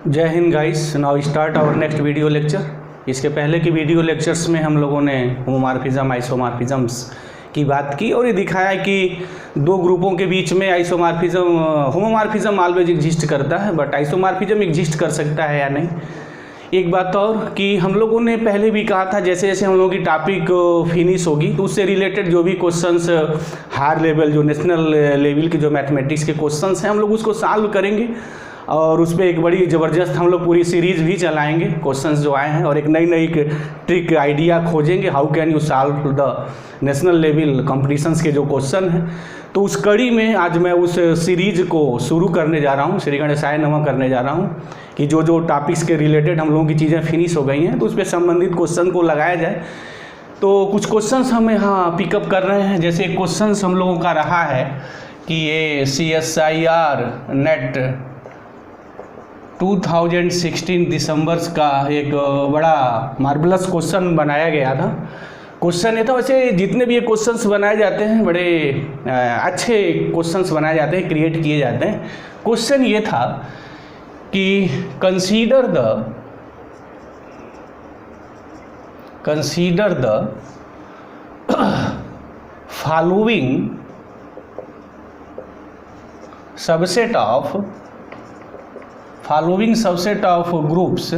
जय हिंद guys. Now start our next video lecture. इसके पहले की वीडियो लेक्चर्स में हम लोगों ने होमोमॉर्फिज्म आइसोमॉर्फिज्म्स की बात की और ये दिखाया कि दो ग्रुपों के बीच में होमोमॉर्फिज्म ऑलवेज एग्जिस्ट करता है, बट आइसोमॉर्फिज्म एग्जिस्ट कर सकता है या नहीं। एक बात और कि हम लोगों ने पहले भी कहा था, जैसे जैसे हम लोगों की टॉपिक फिनिश होगी तो उससे रिलेटेड जो भी क्वेश्चंस हायर लेवल, जो नेशनल लेवल के जो मैथमेटिक्स के क्वेश्चंस हैं, हम लोग उसको सॉल्व करेंगे और उस पर एक बड़ी ज़बरदस्त हम लोग पूरी सीरीज़ भी चलाएंगे क्वेश्चंस जो आए हैं, और एक नई ट्रिक आइडिया खोजेंगे how can you solve the national level competitions के जो क्वेश्चन हैं। तो उस कड़ी में आज मैं उस सीरीज़ को शुरू करने जा रहा हूँ, श्री गणेशाय नमः करने जा रहा हूँ कि जो जो टॉपिक्स के रिलेटेड हम लोगों की चीज़ें फिनिश हो गई हैं तो उस पर संबंधित क्वेश्चन को लगाया जाए। तो कुछ क्वेश्चंस हम यहाँ पिकअप कर रहे हैं। जैसे क्वेश्चंस हम लोगों का रहा है कि ये CSIR नेट 2016 दिसंबर का एक बड़ा मार्वलस क्वेश्चन बनाया गया था। क्वेश्चन ये था, वैसे जितने भी ये क्वेश्चंस बनाए जाते हैं बड़े अच्छे क्वेश्चंस बनाए जाते हैं, क्रिएट किए जाते हैं। क्वेश्चन ये था कि consider the following subset of groups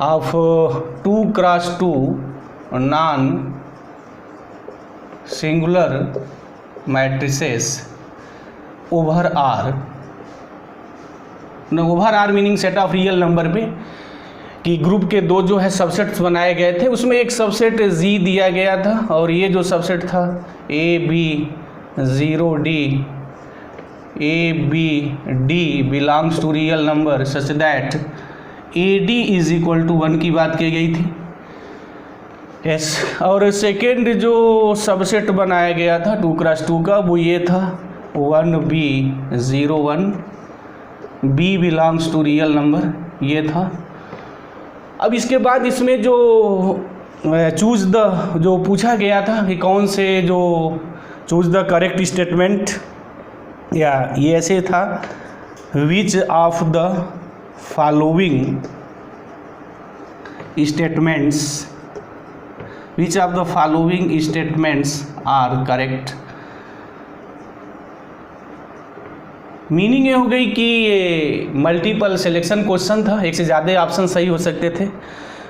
of 2x2 non-singular matrices over R। Over R meaning set of real number पे कि ग्रुप के दो जो है सबसेट्स बनाए गए थे, उसमें एक सबसेट G दिया गया था और ये जो सबसेट था AB0D belongs to real number such that AD is equal to 1 की बात की गई थी। यस। और सेकेंड जो सबसेट बनाया गया था 2x2 का, वो ये था 1B01 B belongs to real number, ये था। अब इसके बाद इसमें जो चूज द जो पूछा गया था कि कौन से जो चूज द करेक्ट स्टेटमेंट, या ये ऐसे था which of the following statements are correct. Meaning ये हो गई कि ये मल्टीपल सिलेक्शन क्वेश्चन था, एक से ज़्यादा ऑप्शन सही हो सकते थे।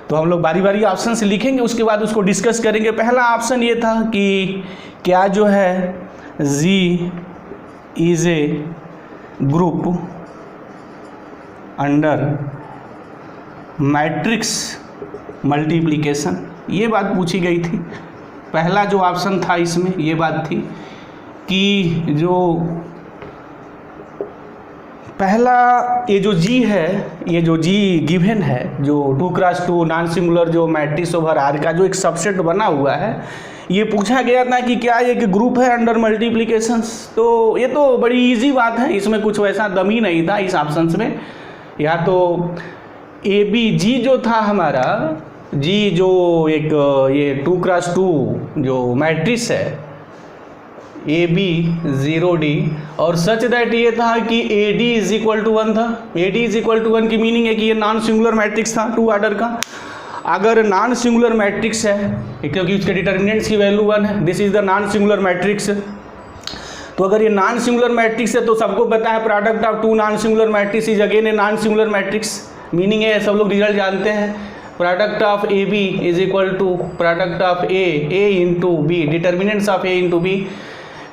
तो हम लोग बारी बारी ऑप्शन से लिखेंगे, उसके बाद उसको डिस्कस करेंगे। पहला ऑप्शन ये था कि क्या जो है G is a group under matrix multiplication, ये बात पूछी गई थी। पहला जो ऑप्शन था इसमें ये बात थी कि जो पहला ये जो G है, ये जो G गिवन है, जो 2x2 नॉन सिंगुलर जो मैट्रिक्स ओवर R का जो एक सबसेट बना हुआ है, ये पूछा गया था कि क्या एक ग्रुप है अंडर मल्टीप्लिकेशंस। तो ये तो बड़ी इजी बात है, इसमें कुछ वैसा दम ही नहीं था इस ऑप्शन में। या तो ABG जो था हमारा G जो एक ये 2x2 जो मैट्रिक्स है AB0D, और सच दैट ये था कि AD इज इक्वल टू 1 था। AD इज इक्वल टू 1 की मीनिंग है कि ये नॉन सिंगुलर मैट्रिक्स था 2 ऑर्डर का। अगर नॉन सिंगुलर मैट्रिक्स है क्योंकि उसके डिटर्मिनेंट्स की वैल्यू 1 है, this is the non singular matrix. तो अगर ये नॉन सिंगुलर मैट्रिक्स है तो सबको पता है product of 2 non singular matrix is again a non singular matrix. Meaning है, सब लोग रिजल्ट जानते हैं, product of AB is equal to product of A into B, determinants of A into B।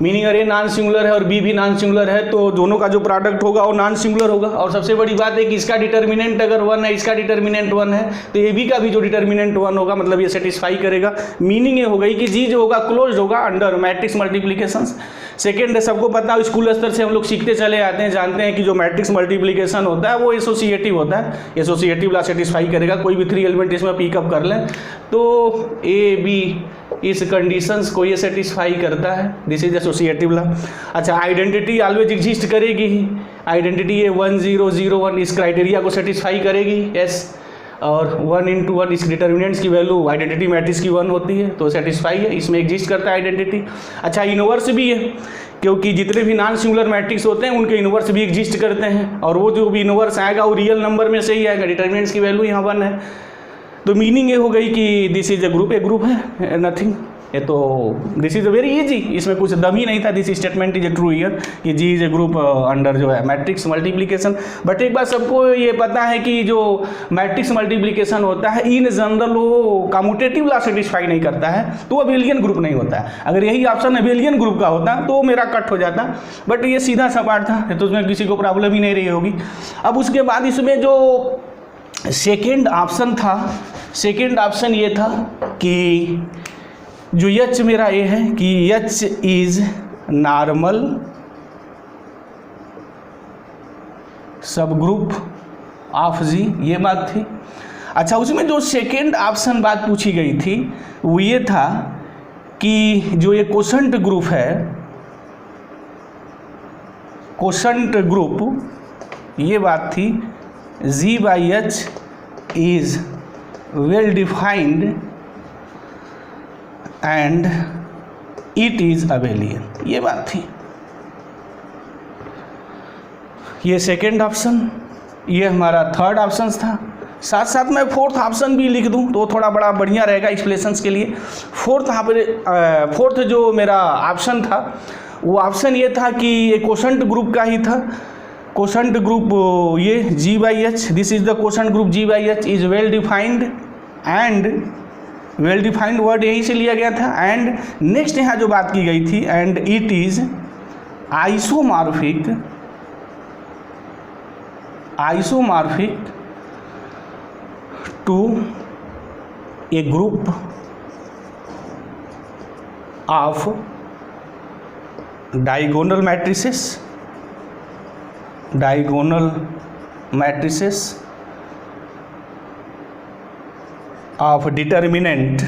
Meaning अगर A नॉन सिंगुलर है और B भी non singular है तो दोनों का जो प्रोडक्ट होगा वो नॉन सिंगुलर होगा। और सबसे बड़ी बात है कि इसका डिटर्मिनेंट अगर 1 है, इसका डिटर्मिनेंट 1 है, तो AB का भी जो डिटर्मिनेंट 1 होगा, मतलब ये सेटिस्फाई करेगा। मीनिंग ये हो गई कि G जो होगा क्लोज होगा अंडर मैट्रिक्स मल्टीप्लिकेशंस। सेकेंड है, सबको पता है, स्कूल स्तर से हम लोग सीखते चले आते हैं, जानते हैं कि जो मैट्रिक्स मल्टीप्लिकेशन होता है वो एसोसिएटिव होता है। एसोसिएटिव ला सेटिस्फाई करेगा, कोई भी 3 एलिमेंट इसमें पिकअप कर लें तो AB इस कंडीशंस को ये सेटिस्फाई करता है। This is associative law. अच्छा, आइडेंटिटी ऑलवेज एग्जिस्ट करेगी ही, आइडेंटिटी ये 1001 इस क्राइटेरिया को सेटिस्फाई करेगी। यस, और 1 into 1 इस डिटर्मिनेंट्स की वैल्यू आइडेंटिटी मैट्रिक्स की 1 होती है, तो सेटिस्फाई है, इसमें एग्जिस्ट करता है आइडेंटिटी। अच्छा, इनवर्स भी है, क्योंकि जितने भी नॉन सिंगुलर मैट्रिक्स होते हैं उनके इनवर्स भी एग्जिस्ट करते हैं, और वो जो भी इनवर्स आएगा वो रियल नंबर में से ही आएगा, डिटर्मिनेंट्स की वैल्यू यहाँ 1 है। तो मीनिंग ये हो गई कि दिस इज ए ग्रुप है, नथिंग। ये तो दिस इज़ वेरी इजी, इसमें कुछ दम ही नहीं था। This statement is a true here कि जी इज ए ग्रुप अंडर जो है मैट्रिक्स मल्टीप्लिकेशन। बट एक बात सबको ये पता है कि जो मैट्रिक्स मल्टीप्लिकेशन होता है इन जनरल वो कम्यूटेटिव लॉ सेटिस्फाई नहीं करता है, तो अबेलियन ग्रुप नहीं होता है। अगर यही ऑप्शन अबेलियन ग्रुप का होता तो मेरा कट हो जाता, बट ये सीधा सपाट था, तो उसमें किसी को प्रॉब्लम ही नहीं रही होगी। अब उसके बाद इसमें जो सेकेंड ऑप्शन था, सेकेंड ऑप्शन ये था कि जो एच मेरा ये है कि H is normal subgroup of G, ये बात थी। अच्छा, उसमें जो सेकेंड ऑप्शन बात पूछी गई थी वो ये था कि जो ये कोशेंट ग्रुप है, कोशेंट ग्रुप, ये बात थी G by H is well defined and it is abelian, ये बात थी। ये सेकेंड ऑप्शन, ये हमारा थर्ड ऑप्शन था। साथ साथ मैं फोर्थ ऑप्शन भी लिख दूं तो थोड़ा बड़ा बढ़िया रहेगा एक्सप्लेनेशंस के लिए। फोर्थ जो मेरा ऑप्शन था वो ऑप्शन ये था कि ये कोशेंट ग्रुप का ही था। कोशेंट ग्रुप ये G by H, this is the quotient group G by H is well defined and, well defined word यहीं से लिया गया था। एंड नेक्स्ट यहाँ जो बात की गई थी, and it is isomorphic to a group of diagonal matrices of determinant,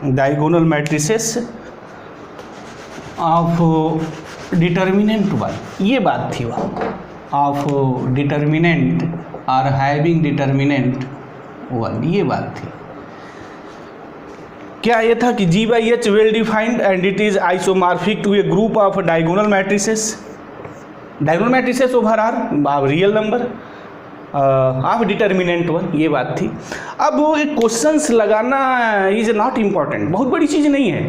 diagonal matrices of determinant 1, ये बात थी वहाँ, ऑफ डिटर्मिनेंट और हैविंग डिटर्मिनेंट 1, ये बात थी। क्या ये था कि G by H well defined and it is isomorphic to a group of diagonal matrices over R real number of determinant 1, ये बात थी। अब क्वेश्चंस लगाना इज नॉट इम्पॉर्टेंट, बहुत बड़ी चीज़ नहीं है,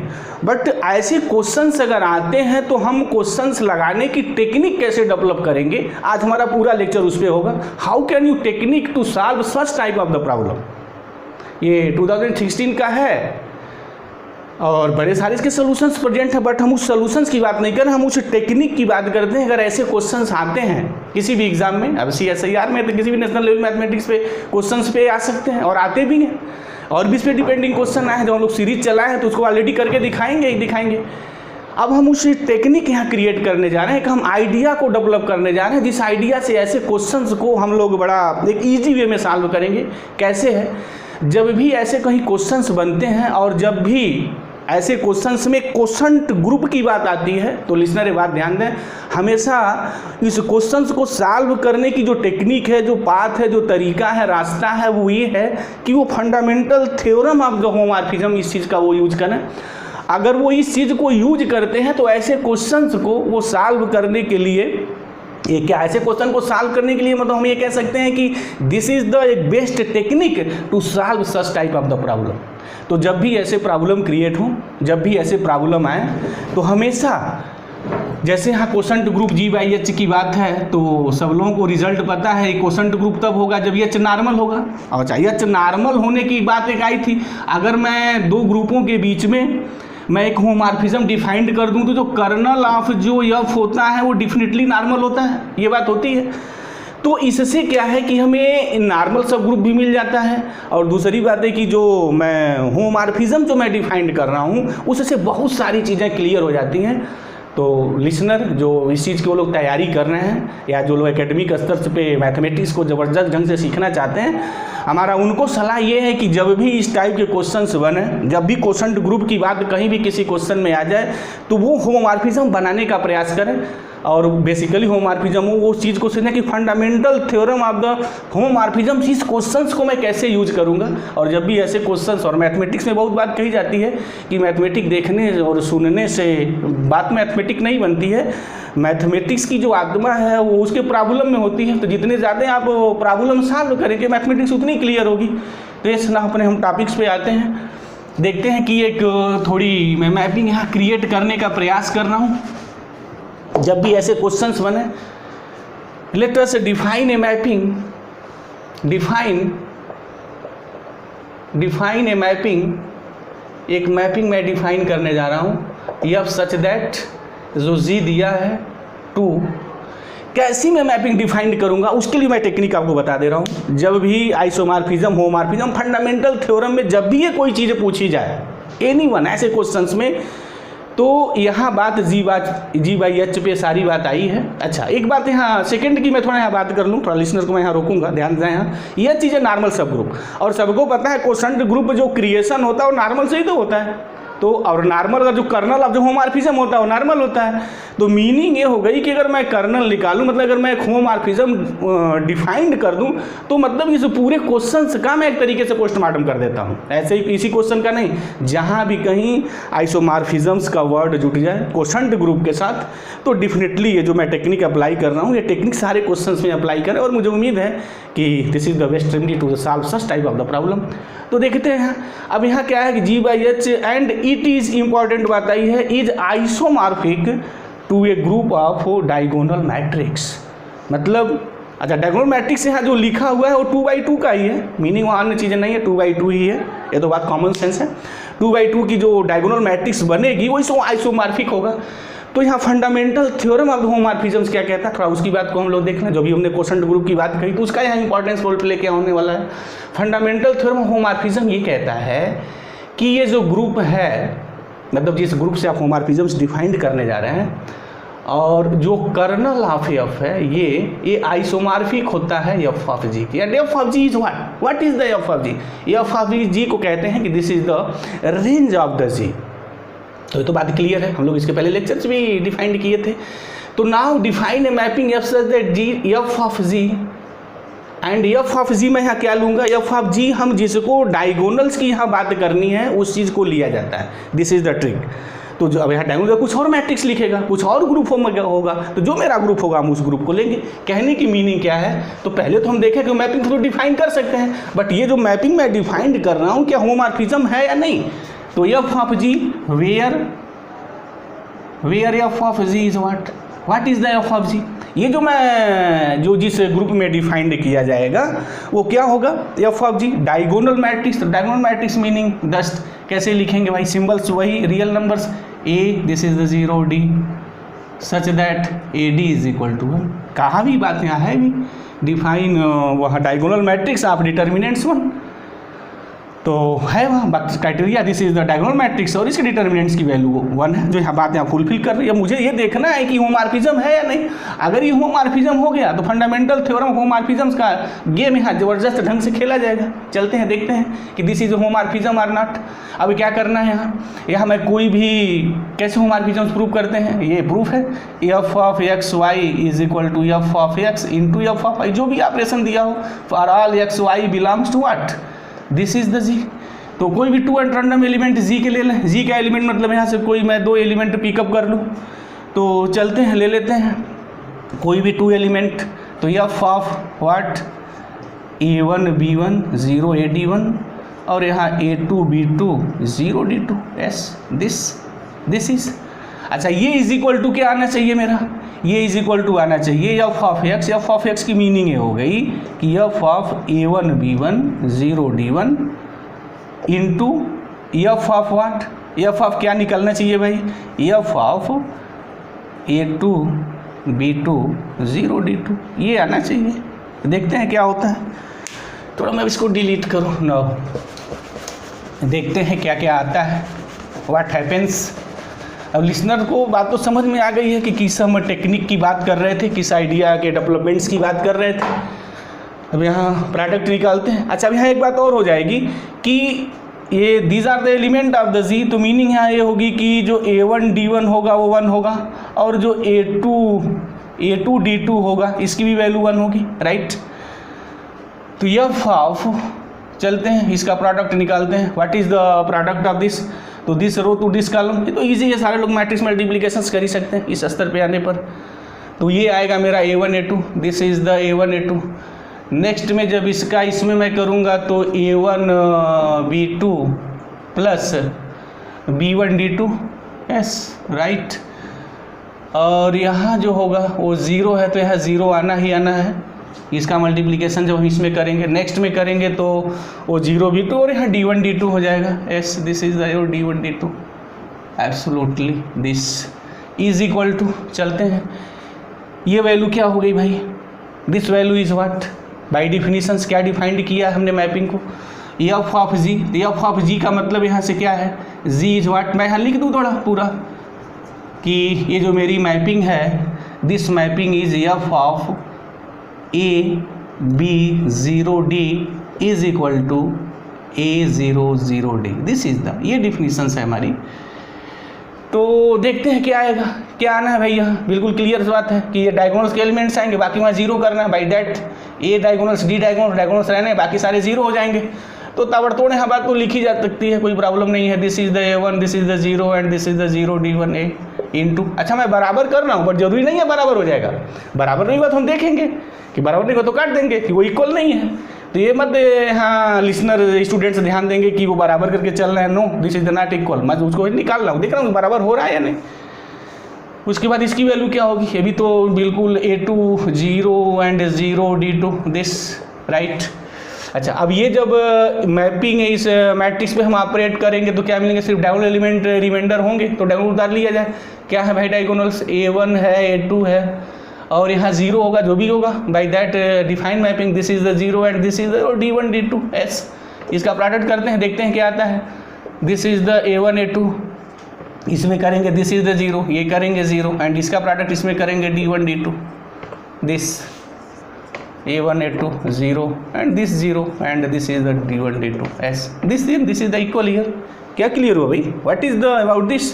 बट ऐसे क्वेश्चंस अगर आते हैं तो हम क्वेश्चंस लगाने की टेक्निक कैसे डेवलप करेंगे, आज हमारा पूरा लेक्चर उस पर होगा। How can you technique to solve such type of the problem. ये 2016 का है और बड़े सारे इसके सॉल्यूशंस प्रेजेंट है, बट हम उस सॉल्यूशंस की बात नहीं कर रहे, हम उस टेक्निक की बात करते हैं। अगर ऐसे क्वेश्चंस आते हैं किसी भी एग्जाम में, अब CSIR में तो किसी भी नेशनल लेवल मैथमेटिक्स पे क्वेश्चंस पे आ सकते हैं और आते भी हैं, और भी इस पर डिपेंडिंग क्वेश्चन आए हैं। जो हम लोग सीरीज चलाए हैं तो उसको ऑलरेडी करके दिखाएंगे। अब हम उस टेक्निक यहाँ क्रिएट करने जा रहे हैं, कि हम आइडिया को डेवलप करने जा रहे हैं, जिस आइडिया से ऐसे क्वेश्चंस को हम लोग बड़ा एक ईजी वे में सॉल्व करेंगे। कैसे है, जब भी ऐसे कहीं क्वेश्चंस बनते हैं और जब भी ऐसे क्वेश्चंस में कोशेंट ग्रुप की बात आती है, तो लिसनर ये बात ध्यान दें, हमेशा इस क्वेश्चंस को सॉल्व करने की जो टेक्निक है, जो पाथ है, जो तरीका है, रास्ता है, वो ये है कि वो fundamental theorem of the homomorphism, इस चीज़ का वो यूज करें। अगर वो इस चीज़ को यूज करते हैं तो ऐसे क्वेश्चंस को वो सॉल्व करने के लिए, ये क्या ऐसे क्वेश्चन को सॉल्व करने के लिए मतलब हम ये कह सकते हैं कि दिस इज द एक best technique to solve such type of the problem. तो जब भी ऐसे प्रॉब्लम क्रिएट हो, जब भी ऐसे प्रॉब्लम आए, तो हमेशा जैसे यहाँ quotient group G by H की बात है, तो सब लोगों को रिजल्ट पता है कोशेंट ग्रुप तब होगा जब एच नॉर्मल होगा। और एच नॉर्मल होने की बात एक आई थी, अगर मैं दो ग्रुपों के बीच में मैं एक होमोमॉर्फिज्म डिफाइंड कर दूं तो जो कर्नल ऑफ जो एफ होता है वो डेफिनेटली नॉर्मल होता है, ये बात होती है। तो इससे क्या है कि हमें नॉर्मल सब ग्रुप भी मिल जाता है, और दूसरी बात है कि जो मैं होमोमॉर्फिज्म जो मैं डिफाइंड कर रहा हूँ उससे बहुत सारी चीज़ें क्लियर हो जाती हैं। तो लिसनर जो इस चीज़ की वो लोग तैयारी कर रहे हैं, या जो लोग एकेडमिक स्तर पे मैथमेटिक्स को ज़बरदस्त ढंग से सीखना चाहते हैं, हमारा उनको सलाह ये है कि जब भी इस टाइप के क्वेश्चंस बने, जब भी कोशेंट ग्रुप की बात कहीं भी किसी क्वेश्चन में आ जाए, तो वो होमोमॉर्फिज्म बनाने का प्रयास करें। और बेसिकली होमोमॉर्फिज्म हो, वो उस चीज़ को सीखना कि fundamental theorem of the homomorphism, इस क्वेश्चंस को मैं कैसे यूज करूँगा। और जब भी ऐसे क्वेश्चंस, और मैथमेटिक्स में बहुत बात कही जाती है कि मैथमेटिक्स देखने और सुनने से बात मैथमेटिक नहीं बनती है, मैथमेटिक्स की जो आत्मा है वो उसके प्रॉब्लम में होती है। तो जितने ज़्यादा आप प्रॉब्लम सॉल्व करेंगे मैथमेटिक्स उतनी क्लियर होगी। तो ये सुना अपने हम टॉपिक्स पे आते हैं, देखते हैं कि एक थोड़ी मैं मैपिंग यहाँ क्रिएट करने का प्रयास कर रहा हूँ। जब भी ऐसे क्वेश्चंस बने, let us define a mapping, define a mapping, एक मैपिंग मैं डिफाइन करने जा रहा हूँ। एफ सच दैट, जो जी दिया है टू, कैसी मैं मैपिंग डिफाइन करूंगा उसके लिए मैं टेक्निक आपको बता दे रहा हूं। जब भी आइसोमॉर्फिज्म, होमोमॉर्फिज्म, फंडामेंटल थ्योरम में जब भी ये कोई चीज़ पूछी जाए, एनीवन ऐसे क्वेश्चंस में, तो यहाँ बात जी बाई एच पे सारी बात आई है। अच्छा, एक बात यहाँ सेकंड की मैं थोड़ा यहाँ बात कर लूँ, थोड़ा लिसनर को मैं यहाँ रोकूंगा, ध्यान दें। यहाँ यह चीज़ है नॉर्मल सब ग्रुप, और सबको पता है क्वोशंट ग्रुप जो क्रिएशन होता है वो नॉर्मल से ही तो होता है। तो और नॉर्मल का जो कर्नल ऑफ जो होमोमॉर्फिज्म होता है वो नॉर्मल होता है। तो मीनिंग ये हो गई कि अगर मैं कर्नल निकालूं, मतलब अगर मैं एक होमोमॉर्फिज्म डिफाइंड कर दूं, तो मतलब इस पूरे क्वेश्चन का मैं एक तरीके से पोस्टमार्टम कर देता हूं। ऐसे ही इसी क्वेश्चन का नहीं, जहां भी कहीं आइसोमॉर्फिज्म्स का वर्ड जुट जाए क्वोशंट ग्रुप के साथ, तो डेफिनेटली ये जो मैं टेक्निक अप्लाई कर रहा हूँ, ये टेक्निक सारे क्वेश्चंस में अप्लाई करें, और मुझे उम्मीद है कि this is the best remedy to solve such type of the problem. तो देखते हैं अब यहाँ क्या है कि G by H and it is important बात आई है, is isomorphic to a group of diagonal matrix. मतलब अच्छा, डायगोनल मैट्रिक्स यहाँ जो लिखा हुआ है वो 2x2 का ही है, मीनिंग वहाँ अन्य चीज़ें नहीं है, 2x2 ही है, ये तो बात कॉमन सेंस है। 2x2 की जो डायगोनल मैट्रिक्स बनेगी वो इसको आइसोमॉर्फिक होगा। तो यहाँ फंडामेंटल थ्योरम ऑफ होमोमॉर्फिज्म्स क्या कहता है, थोड़ा उसकी बात को हम लोग देख लें। जो भी हमने क्वोशंट ग्रुप की बात कही, तो उसका यहाँ इंपॉर्टेंस रोल प्ले क्या होने वाला है। फंडामेंटल थ्योरम ऑफ होमोमॉर्फिज्म ये कहता है कि ये जो ग्रुप है, मतलब जिस ग्रुप से आप होमोमॉर्फिज्म्स डिफाइंड करने जा रहे हैं, और जो कर्नल ऑफ एफ है ये आइसोमॉर्फिक होता है एफ ऑफ जी की। And F of G is what is the F of G? F of G को कहते हैं कि this is the range of the G. तो ये तो बात क्लियर है, हम लोग इसके पहले लेक्चर्स भी डिफाइंड किए थे। तो now define a mapping F such that G F of G, and F of G मैं यहाँ क्या लूँगा, एफ ऑफ जी हम जिसको डायगोनल्स की यहाँ बात करनी है उस चीज़ को लिया जाता है। This is the trick. तो जो अब यहाँ डायगोनल कुछ और मैट्रिक्स लिखेगा, कुछ और ग्रुप होगा, तो जो मेरा ग्रुप होगा हम उस ग्रुप को लेंगे। कहने की मीनिंग क्या है, तो पहले तो हम देखें कि मैपिंग तो डिफाइन कर सकते हैं, बट ये जो मैपिंग मैं डिफाइंड कर रहा हूँ क्या होमोमॉर्फिज्म है या नहीं। तो F of G where F of G is what is the F of G. ये जो जिस ग्रुप में डिफाइंड किया जाएगा वो क्या होगा, F of G diagonal matrix. तो डायगोनल मैट्रिक्स मीनिंग जस्ट कैसे लिखेंगे भाई, सिंबल्स वही real numbers, A this is the 0 D such that A D is equal to 1। कहाँ भी बात यहाँ है भी डिफाइन वहाँ डायगोनल मैट्रिक्स ऑफ डिटर्मिनेंट्स 1, तो है वहाँ बात criteria, this is the diagonal matrix, और इसके डिटर्मिनेंट्स की वैल्यू 1 है, जो यहाँ बात यहाँ फुलफिल कर रही है। मुझे ये देखना है कि होमोमॉर्फिज्म है या नहीं। अगर ये होमोमॉर्फिज्म हो गया तो फंडामेंटल थ्योरम होमोमॉर्फिज्म्स का गेम यहाँ जबरदस्त ढंग से खेला जाएगा। चलते हैं देखते हैं कि दिस इज होमोमॉर्फिज्म और नॉट। अब क्या करना है यहाँ मैं कोई भी कैसे होमोमॉर्फिज्म्स प्रूव करते हैं, ये प्रूफ है F of x Y is equal to F of X into F of Y. जो भी ऑपरेशन दिया हो for all X Y belongs to what, this is the G. तो कोई भी 2 रैंडम एलिमेंट जी के ले लें। जी का एलिमेंट मतलब यहाँ से कोई मैं 2 एलिमेंट पिकअप कर लूँ। तो चलते हैं ले लेते हैं कोई भी 2 एलिमेंट। तो F of what a1 b1 0 ad1 और यहाँ a2 b2 0 d2 S this is. अच्छा, ये इज इक्वल टू क्या आना चाहिए मेरा, ये इज इक्वल टू आना चाहिए एफ ऑफ एक्स की मीनिंग ये हो गई कि F of a1 b1 0 d1 into F of what, F of क्या निकलना चाहिए भाई, F of a2 b2 0 d2, ये आना चाहिए। देखते हैं क्या होता है। थोड़ा मैं इसको डिलीट करूँ ना, देखते हैं क्या क्या आता है, व्हाट हैपेंस। अब लिसनर को बात तो समझ में आ गई है कि किस हम टेक्निक की बात कर रहे थे, किस आइडिया के डेवलपमेंट्स की बात कर रहे थे। अब यहाँ प्रोडक्ट निकालते हैं। अच्छा, अब यहाँ एक बात और हो जाएगी कि ये these are the element of the G, तो मीनिंग यहाँ ये होगी कि जो A1 D1 होगा वो 1 होगा, और जो A2 D2 होगा इसकी भी वैल्यू 1 होगी, राइट। तो एफ ऑफ, चलते हैं इसका प्रोडक्ट निकालते हैं। What is the product of this, तो this row to this column, ये तो इजी है, सारे लोग मैट्रिक्स मल्टीप्लिकेशंस कर ही सकते हैं इस स्तर पे आने पर। तो ये आएगा मेरा A1 A2, this is the A1 A2। Next में जब इसका इसमें मैं करूँगा तो A1 B2 plus B1 D2, yes right. और यहाँ जो होगा वो 0 है, तो यहाँ 0 आना ही आना है। इसका मल्टीप्लिकेशन जब हम इसमें करेंगे, नेक्स्ट में करेंगे तो वो 0 B2 और यहाँ D1 D2 हो जाएगा, yes this is the D1 D2 absolutely. This is equal to, चलते हैं, ये वैल्यू क्या हो गई भाई, this value is what, by definitions क्या डिफाइंड किया हमने मैपिंग को, F of G. F of G का मतलब यहाँ से क्या है, जी इज व्हाट, मैं यहाँ लिख दूँ थोड़ा पूरा कि ये जो मेरी मैपिंग है, this mapping is F of A B0D is equal to A00D, this is the, ये डिफिनीशंस है हमारी। तो देखते हैं क्या आएगा, क्या आना है भैया, बिल्कुल क्लियर बात है कि ये डायगोनल्स के एलिमेंट्स आएंगे, बाकी वहाँ 0 करना है, by that A diagonals D diagonals रहने, बाकी सारे 0 हो जाएंगे। तो ताबड़तोड़ यहाँ बात तो लिखी जा सकती है, कोई प्रॉब्लम नहीं है। This is the A1, this is the 0 and this is the 0 D1 A into, अच्छा मैं बराबर कर रहा हूँ बट जरूरी नहीं है बराबर हो जाएगा, बराबर नहीं हुआ तो हम देखेंगे कि बराबर नहीं हुआ तो काट देंगे कि वो इक्वल नहीं है। तो ये मत हाँ लिसनर स्टूडेंट्स ध्यान देंगे कि वो बराबर करके चल रहे हैं, no this is the not equal, मैं उसको निकाल रहा हूँ, देख रहा हूँ बराबर हो रहा है या नहीं। उसके बाद इसकी वैल्यू क्या होगी, ये भी तो बिल्कुल A2 0 and 0 D2 this, right. अच्छा अब ये जब मैपिंग है इस मैट्रिक्स पे हम ऑपरेट करेंगे तो क्या मिलेंगे, सिर्फ डायगोनल एलिमेंट रिमाइंडर होंगे, तो डायगोनल उतार लिया जाए। क्या है भाई डायगोनल्स, A1 है A2 है और यहाँ 0 होगा, जो भी होगा by that define mapping, this is the 0 and this is the D1 D2 S। इसका प्रोडक्ट करते हैं, देखते हैं क्या आता है। This is the A1 A2, इसमें करेंगे दिस इज द 0, ये करेंगे 0 एंड इसका प्रोडक्ट इसमें करेंगे D1 D2, this A1 A2 0 and this 0 and this is the D1 D2 S, this is the equal here. क्या क्लियर हुआ भाई, what is the about this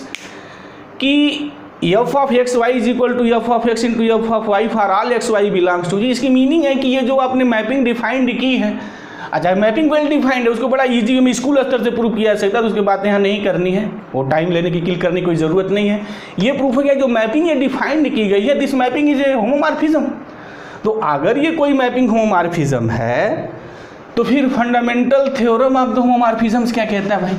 कि F of x Y is equal to F of X into F of Y for all X Y belongs to G. इसकी meaning है कि ये जो आपने मैपिंग डिफाइंड की है, अच्छा मैपिंग वेल डिफाइंड है, उसको बड़ा इजी में स्कूल स्तर से प्रूव किया जा सकता है, तो उसकी बातें यहाँ नहीं करनी है, वो टाइम लेने की किल करने की कोई ज़रूरत नहीं है। ये प्रूफ है कि जो मैपिंग ये डिफाइंड की गई है, this mapping is a homomorphism. तो अगर ये कोई मैपिंग होमोमॉर्फिज्म है तो फिर fundamental theorem of the homomorphisms क्या कहता है भाई,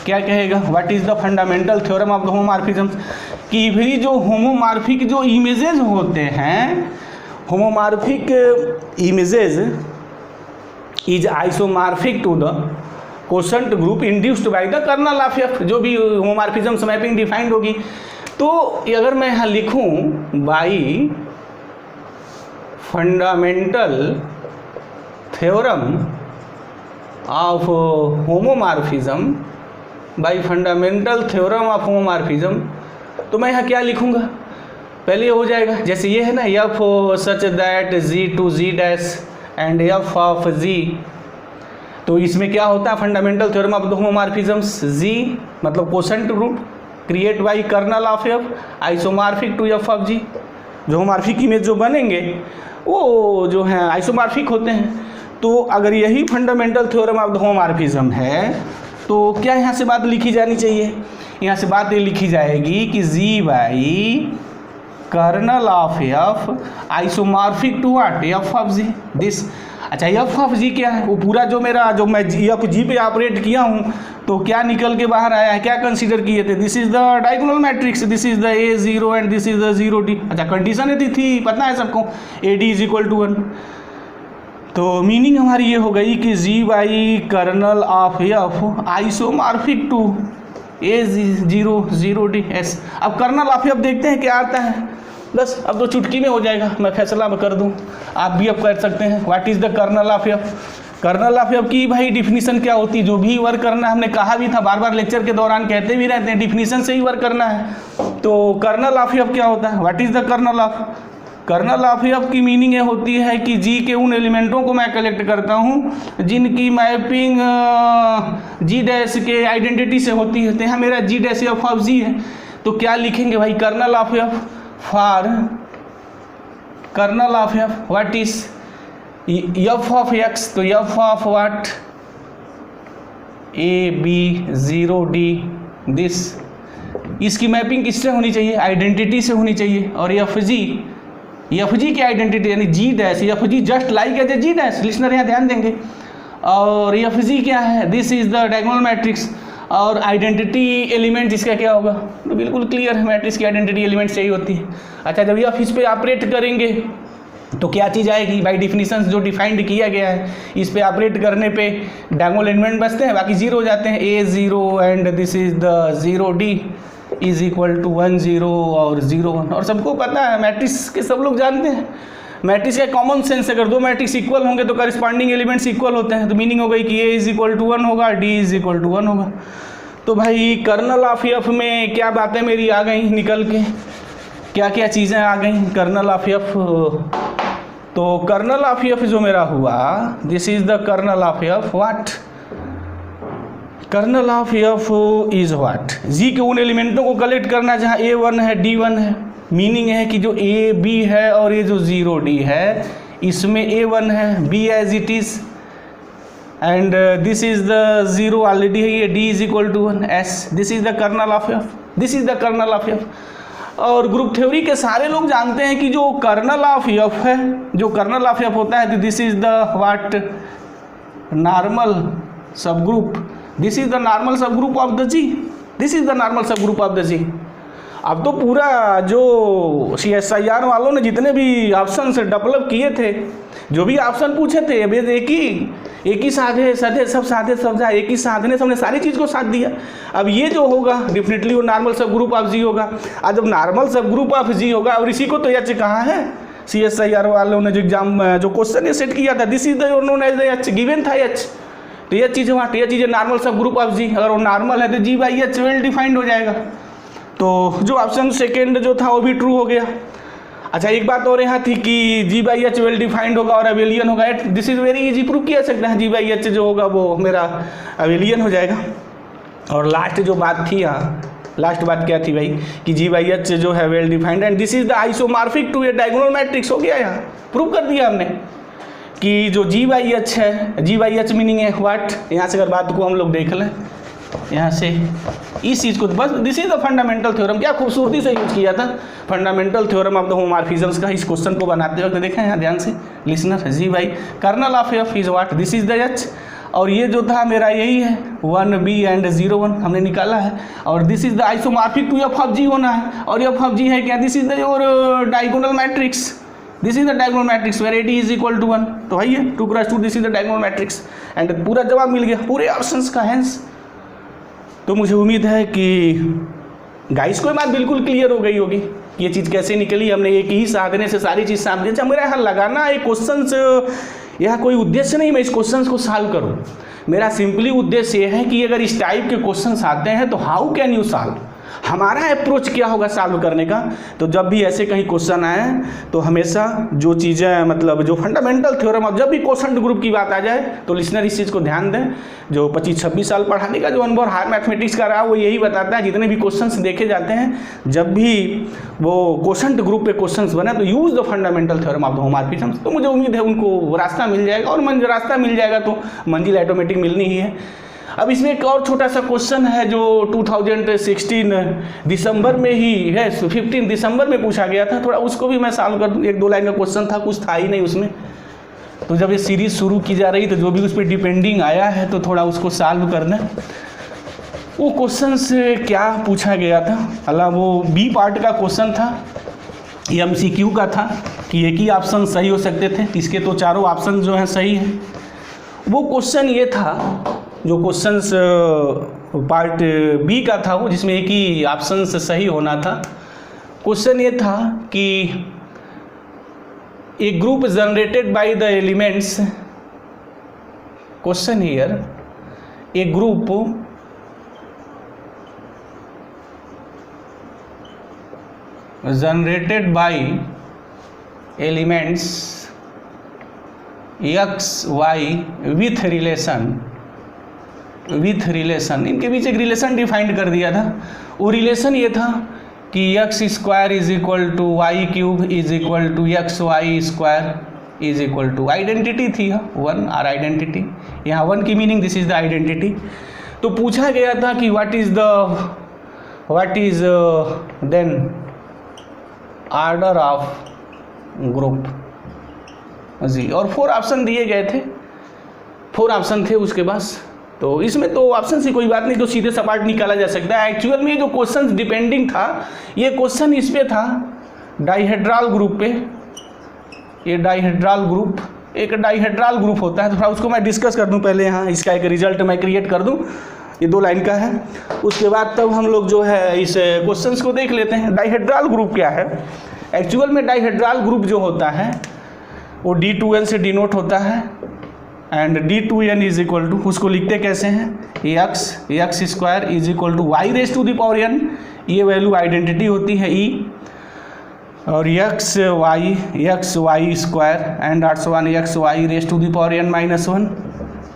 क्या कहेगा, what is the fundamental theorem of the homomorphisms, कि फिर जो होमोमॉर्फिक जो इमेजेस होते हैं, homomorphic images is isomorphic to the quotient group induced by the kernel of F. जो भी होमोमॉर्फिज्म्स मैपिंग डिफाइंड होगी, तो अगर मैं यहाँ लिखूँ by fundamental theorem of homomorphism, by fundamental theorem of homomorphism, तो मैं यहाँ क्या लिखूँगा, पहले ये हो जाएगा जैसे ये है ना, F such that G to G dash and F of G. तो इसमें क्या होता है, fundamental theorem of the homomorphisms, G मतलब quotient group create by kernel of F isomorphic to F of G. जो होमोमॉर्फिक इमेज जो बनेंगे वो जो हैं आइसोमॉर्फिक होते हैं। तो अगर यही fundamental theorem of the homomorphism है तो क्या यहाँ से बात लिखी जानी चाहिए, यहाँ से बात ये लिखी जाएगी कि G by kernel of F isomorphic to what, F of G this. अच्छा एफ ऑफ जी क्या है, वो पूरा जो मेरा जो मैं एफ जी पे ऑपरेट किया हूँ तो क्या निकल के बाहर आया है, क्या कंसीडर किए थे, this is the diagonal matrix, this is the A0 and this is the 0D। अच्छा कंडीशन यदि थी पता है सबको, AD इज इक्वल टू 1, तो मीनिंग हमारी ये हो गई कि G by kernel of F isomorphic to A0 DS। अब कर्नल ऑफ एफ देखते हैं क्या आता है, बस अब तो चुटकी में हो जाएगा, मैं फैसला कर दूं, आप भी अब कर सकते हैं। What is the kernel of F, kernel of F की भाई डिफिनीशन क्या होती है, जो भी वर्क करना है, हमने कहा भी था, बार बार लेक्चर के दौरान कहते भी रहते हैं डिफिनीशन से ही वर्क करना है। तो कर्नल ऑफ एफ क्या होता है, what is the kernel of, kernel of F की मीनिंग ये होती है कि जी के उन एलिमेंटों को मैं कलेक्ट करता हूँ जिनकी मैपिंग जी डैश के आइडेंटिटी से होती है। तो यहाँ मेरा G dash F of G है, तो क्या लिखेंगे भाई, kernel of F for kernel of F what is F of X, तो F of what A B 0 D this, इसकी मैपिंग किससे होनी चाहिए, आइडेंटिटी से होनी चाहिए। और एफ जी की आइडेंटिटी यानी G dash, F G just like as a G dash, listener यहाँ ध्यान देंगे। और एफ जी क्या है, this is the diagonal matrix, और आइडेंटिटी एलिमेंट इसका क्या होगा, तो बिल्कुल क्लियर है, मैट्रिक्स की आइडेंटिटी एलिमेंट सही होती है। अच्छा, जब एफ इस पे ऑपरेट करेंगे तो क्या चीज़ आएगी, बाई डिफिनीशन जो डिफाइंड किया गया है, इस पे ऑपरेट करने पे डायगोनल एलिमेंट बचते हैं, बाकी जीरो हो जाते हैं। A 0 and this is the 0 D is equal to 1 0 और 0 1। और सबको पता है, मैट्रिक्स के सब लोग जानते हैं, मैट्रिक्स का कॉमन सेंस, अगर दो मैट्रिक्स इक्वल होंगे तो करस्पॉन्डिंग एलिमेंट्स इक्वल होते हैं, तो मीनिंग हो गई कि ए इज इक्वल टू 1 होगा, डी इज इक्वल टू 1 होगा। तो भाई कर्नल ऑफ एफ में क्या बातें मेरी आ गई निकल के, क्या क्या चीज़ें आ गई कर्नल ऑफ एफ। तो कर्नल ऑफ एफ जो मेरा हुआ, this is the kernel of F what, kernel of F is what, G के उन एलिमेंटों को कलेक्ट करना जहाँ A1 है D1 है। मीनिंग है कि जो A B है और ये जो 0 D है, इसमें A1 है, B as it is, and this is the 0 already है, ये D is equal to 1 S, this is the kernel of F, this is the kernel of F. और ग्रुप थ्योरी के सारे लोग जानते हैं कि जो कर्नल ऑफ एफ है, जो कर्नल ऑफ एफ होता है, तो this is the what, normal subgroup, this is the normal subgroup of the G, this is the normal subgroup of the G. अब तो पूरा जो CSIR वालों ने जितने भी ऑप्शन से डेवलप किए थे, जो भी ऑप्शन पूछे थे, अब एक ही साधे सब जा, एक ही साधने सबने सारी चीज़ को साथ दिया। अब ये जो होगा डेफिनेटली वो नॉर्मल सब ग्रुप ऑफ जी होगा। आज जब नॉर्मल सब ग्रुप ऑफ जी होगा, और इसी को तो एच कहा है, CSIR वालों ने जो एग्जाम जो क्वेश्चन सेट किया था, this is the known as the H, given था एच, तो ये चीज़ वहाँ, ये चीज़ें नॉर्मल सब ग्रुप ऑफ जी, अगर वो नॉर्मल है तो जी बाई एच वेल डिफाइंड हो जाएगा। तो जो ऑप्शन सेकेंड जो था वो भी ट्रू हो गया। अच्छा, एक बात और यहाँ थी कि G by H well defined होगा और अवेलियन होगा, this is very easy, prove किया सकता है, जी बाई एच जो होगा वो मेरा अवेलियन हो जाएगा। और लास्ट जो बात थी यहाँ, लास्ट बात क्या थी भाई, कि जी बाई एच जो है well defined and this is the isomorphic to a diagonal matrix, हो गया यहाँ, प्रूव कर दिया हमने कि जो जी बाई एच है, जी बाई एच मीनिंग है व्हाट, यहाँ से अगर बात को हम लोग देख लें, यहाँ से इस चीज़ को, बस this is the fundamental theorem, क्या खूबसूरती से यूज किया था, फंडामेंटल थ्योरम ऑफ द होमोमॉर्फिज्म्स का। इस क्वेश्चन को बनाते वक्त देखें यहाँ ध्यान से लिसनर, जी भाई kernel of F is what, this is the H, और ये जो था मेरा यही है 1B एंड 0 1 हमने निकाला है, और this is the isomorphic to F of G होना है, और एफ ऑफ जी है क्या, this is the your diagonal matrix, this is the diagonal matrix where AD is equal to 1, तो है 2x2, this is the diagonal matrix, and पूरा जवाब मिल गया पूरे ऑप्शंस का हैंस। तो मुझे उम्मीद है कि गाइस को बात बिल्कुल क्लियर हो गई होगी, ये चीज़ कैसे निकली, हमने एक ही साधने से सारी चीज़ सामने। अच्छा, मेरा यहाँ लगाना एक क्वेश्चन से, यह कोई उद्देश्य नहीं मैं इस क्वेश्चन को सॉल्व करूँ, मेरा सिंपली उद्देश्य ये है कि अगर इस टाइप के क्वेश्चन आते हैं तो हाउ कैन यू सॉल्व, हमारा अप्रोच क्या होगा सॉल्व करने का। तो जब भी ऐसे कहीं क्वेश्चन आए तो हमेशा जो चीज़ें मतलब जो फंडामेंटल थ्योरम, अब जब भी क्वेश्चन ग्रुप की बात आ जाए तो लिसनर इस चीज़ को ध्यान दें, जो 25-26 साल पढ़ाने का जो अनुभव हायर मैथमेटिक्स का रहा वो यही बताता है, जितने भी क्वेश्चंस देखे जाते हैं जब भी वो क्वेश्चन ग्रुप पे क्वेश्चंस बने तो use the fundamental theorem of the homomorphisms. तो मुझे उम्मीद है उनको रास्ता मिल जाएगा, और रास्ता मिल जाएगा तो मंजिल ऑटोमेटिक मिलनी ही है। अब इसमें एक और छोटा सा क्वेश्चन है जो 2016 दिसंबर में ही है, 15 दिसंबर में पूछा गया था, थोड़ा उसको भी मैं सॉल्व कर दूँ। 1-2 लाइन का क्वेश्चन था, कुछ था ही नहीं उसमें, तो जब ये सीरीज़ शुरू की जा रही तो जो भी उस पर डिपेंडिंग आया है तो थोड़ा उसको सॉल्व करना। वो क्वेश्चन से क्या पूछा गया था, हालांकि वो बी पार्ट का क्वेश्चन था, MCQ का था कि एक ही ऑप्शन सही हो सकते थे, इसके तो चारों ऑप्शन जो हैं सही हैं। वो क्वेश्चन ये था जो क्वेश्चंस पार्ट बी का था, वो जिसमें एक ही ऑप्शन से सही होना था। क्वेश्चन ये था कि a group generated by the elements, question here, a group generated by elements X Y with relation, इनके बीच एक रिलेशन डिफाइंड कर दिया था। वो रिलेशन ये था कि X square is equal to Y cube is equal to X Y square is equal to identity थी वन, आर आइडेंटिटी। यहाँ वन की meaning this is the identity. तो पूछा गया था कि what is then order of group G, और 4 option दिए गए थे, 4 ऑप्शन थे उसके पास। तो इसमें तो ऑप्शन से कोई बात नहीं, तो सीधे सपाट निकाला जा सकता है। एक्चुअल में जो क्वेश्चन डिपेंडिंग था, ये क्वेश्चन इस पे था डाइहेड्रल ग्रुप पे। ये डाइहेड्रल ग्रुप, एक डाइहेड्रल ग्रुप होता है, तो थोड़ा उसको मैं डिस्कस कर दूं पहले। यहाँ इसका एक रिजल्ट मैं क्रिएट कर दूं, ये 2 लाइन का है। उसके बाद तब हम लोग जो है इस क्वेश्चंस को देख लेते हैं। डाइहेड्रल ग्रुप क्या है? एक्चुअल में डाइहेड्रल ग्रुप जो होता है वो D2N से डिनोट होता है, and D2N is equal to, उसको लिखते कैसे हैं, x square is equal to y raise to the power n, ये वैल्यू आइडेंटिटी होती है E, और x Y square and x y raise to the power n minus 1,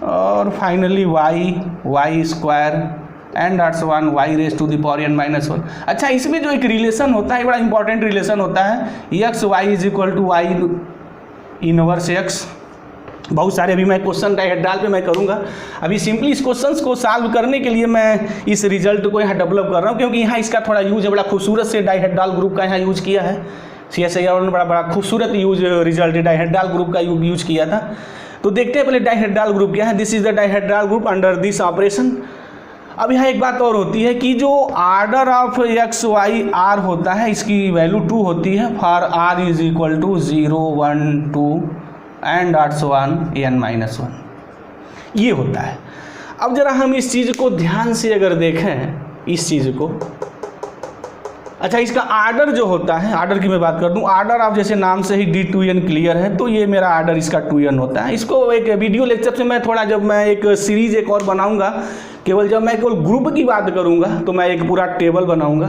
और finally y square and y raise to the power n minus 1। अच्छा, इसमें जो एक relation होता है, बड़ा इंपॉर्टेंट रिलेशन होता है, x Y is equal to y inverse x. बहुत सारे अभी मैं क्वेश्चन डाइहेड्रल पे मैं करूँगा। अभी सिंपली इस क्वेश्चंस को सॉल्व करने के लिए मैं इस रिजल्ट को यहाँ डेवलप कर रहा हूँ, क्योंकि यहाँ इसका थोड़ा यूज है, बड़ा खूबसूरत से डाइहेड्रल ग्रुप का यहाँ यूज किया है। CSIR ने बड़ा खूबसूरत यूज रिजल्ट डाइहेड्रल ग्रुप का यूज किया था। तो देखते हैं पहले डाइहेड्रल ग्रुप क्या है। This is the dihedral group under this operation. अब यहाँ एक बात और होती है कि जो order of x y r होता है, इसकी वैल्यू 2 होती है for r is equal to 0 1 2 and n minus 1, ये होता है। अब जरा हम इस चीज़ को ध्यान से अगर देखें, इस चीज़ को, अच्छा इसका आर्डर जो होता है, आर्डर की मैं बात कर दूं, आर्डर ऑफ जैसे नाम से ही D2N क्लियर है, तो ये मेरा आर्डर इसका 2N होता है। इसको एक वीडियो लेक्चर से मैं थोड़ा, जब मैं एक सीरीज एक और बनाऊंगा, केवल जब मैं केवल ग्रुप की बात करूंगा तो मैं एक पूरा टेबल बनाऊंगा,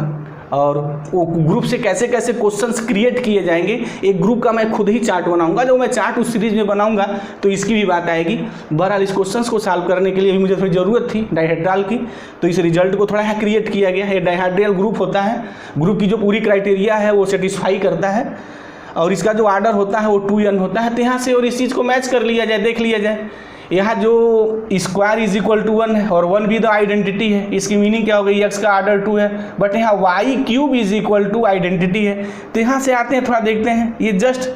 और वो ग्रुप से कैसे कैसे क्वेश्चंस क्रिएट किए जाएंगे, एक ग्रुप का मैं खुद ही चार्ट बनाऊंगा। जो मैं चार्ट उस सीरीज में बनाऊंगा तो इसकी भी बात आएगी। बहरहाल इस क्वेश्चंस को सॉल्व करने के लिए भी मुझे थोड़ी ज़रूरत थी डाइहेड्रल की, तो इस रिजल्ट को थोड़ा क्रिएट किया गया है। डाइहेड्रल ग्रुप होता है, ग्रुप की जो पूरी क्राइटेरिया है वो सेटिस्फाई करता है, और इसका जो आर्डर होता है वो 2N होता है। तो यहाँ से और इस चीज़ को मैच कर लिया जाए, देख लिया जाए। यहाँ जो स्क्वायर इज इक्वल टू 1 है, और 1 भी द आइडेंटिटी है, इसकी मीनिंग क्या हो गई, एक्स का आर्डर 2 है, बट यहाँ y cube is equal to identity है। तो यहाँ से आते हैं, थोड़ा देखते हैं, ये जस्ट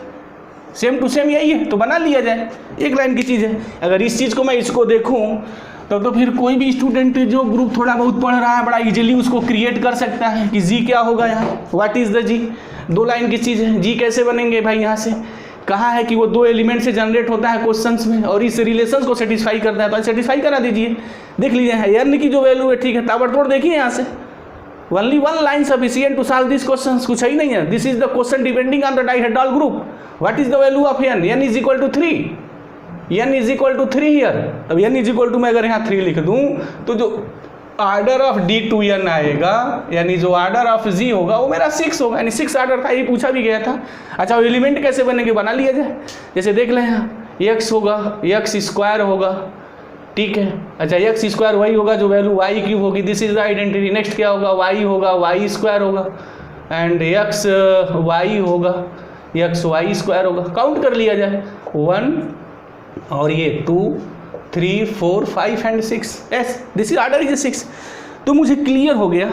सेम टू सेम यही है, तो बना लिया जाए, एक लाइन की चीज़ है। अगर इस चीज़ को मैं इसको देखूँ तो फिर कोई भी स्टूडेंट जो ग्रुप थोड़ा बहुत पढ़ रहा है, बड़ा इजीली उसको क्रिएट कर सकता है कि जी क्या होगा, यहाँ what is the G, 2 line की चीज़ है। जी कैसे बनेंगे भाई, यहाँ से कहा है कि वो 2 एलिमेंट से जनरेट होता है क्वेश्चंस में, और इस रिलेशंस को सेटिस्फाई करता है, तो सेटिस्फाई करा दीजिए। देख लीजिए n की जो वैल्यू है, ठीक है, ताबड़तोड़ देखिए यहाँ से, only 1 line sufficient to solve this questions, कुछ ही नहीं है। This is the question depending on the dihedral group. What is the value of n is equal to 3, n is equal to 3 here. अब n इज इक्वल टू मैं अगर यहाँ 3 लिख दूँ तो जो आर्डर ऑफ D2N आएगा, यानी जो आर्डर ऑफ G होगा वो मेरा 6 होगा, यानी 6 आर्डर था, ये पूछा भी गया था। अच्छा, वो एलिमेंट कैसे बनेंगे, बना लिया जाए। जैसे देख लें, यहाँ x होगा, x स्क्वायर होगा, ठीक है। अच्छा, x स्क्वायर वही होगा जो वैल्यू y क्यूब होगी, this is the identity. Next क्या होगा, y होगा, y स्क्वायर होगा, एंड x y होगा, x y स्क्वायर होगा। काउंट कर लिया जाए, 1 और ये 2 3 4 5 and 6, S this is order is 6। तो मुझे क्लियर हो गया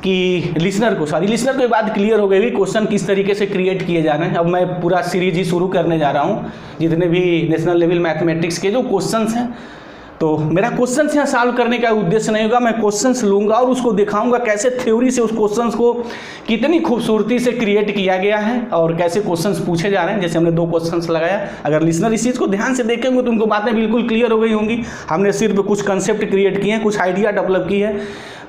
कि लिसनर को ये बात क्लियर हो गई क्वेश्चन किस तरीके से क्रिएट किए जा रहे हैं। अब मैं पूरा सीरीज ही शुरू करने जा रहा हूँ, जितने भी नेशनल लेवल मैथमेटिक्स के जो क्वेश्चंस हैं। तो मेरा क्वेश्चंस यहाँ सॉल्व करने का उद्देश्य नहीं होगा, मैं क्वेश्चंस लूँगा और उसको दिखाऊंगा कैसे थ्योरी से उस क्वेश्चंस को कितनी खूबसूरती से क्रिएट किया गया है और कैसे क्वेश्चंस पूछे जा रहे हैं। जैसे हमने 2 क्वेश्चंस लगाया, अगर लिसनर इस चीज़ को ध्यान से देखेंगे तो उनको बातें बिल्कुल क्लियर हो गई होंगी। हमने सिर्फ कुछ कंसेप्ट क्रिएट किए हैं, कुछ आइडिया डेवलप की है।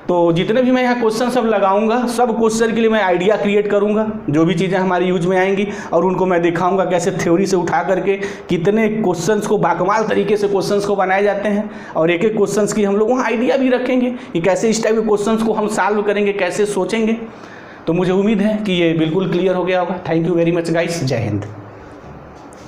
तो जितने भी मैं यहाँ क्वेश्चन सब लगाऊंगा, सब क्वेश्चन के लिए मैं आइडिया क्रिएट करूंगा, जो भी चीज़ें हमारी यूज में आएंगी, और उनको मैं दिखाऊंगा कैसे थ्योरी से उठा करके कितने क्वेश्चंस को बाकमाल तरीके से क्वेश्चंस को बनाए जाते हैं। और एक एक क्वेश्चंस की हम लोग वहाँ आइडिया भी रखेंगे कि कैसे इस टाइप के क्वेश्चंस को हम सॉल्व करेंगे, कैसे सोचेंगे। तो मुझे उम्मीद है कि ये बिल्कुल क्लियर हो गया होगा। Thank you very much guys, जय हिंद।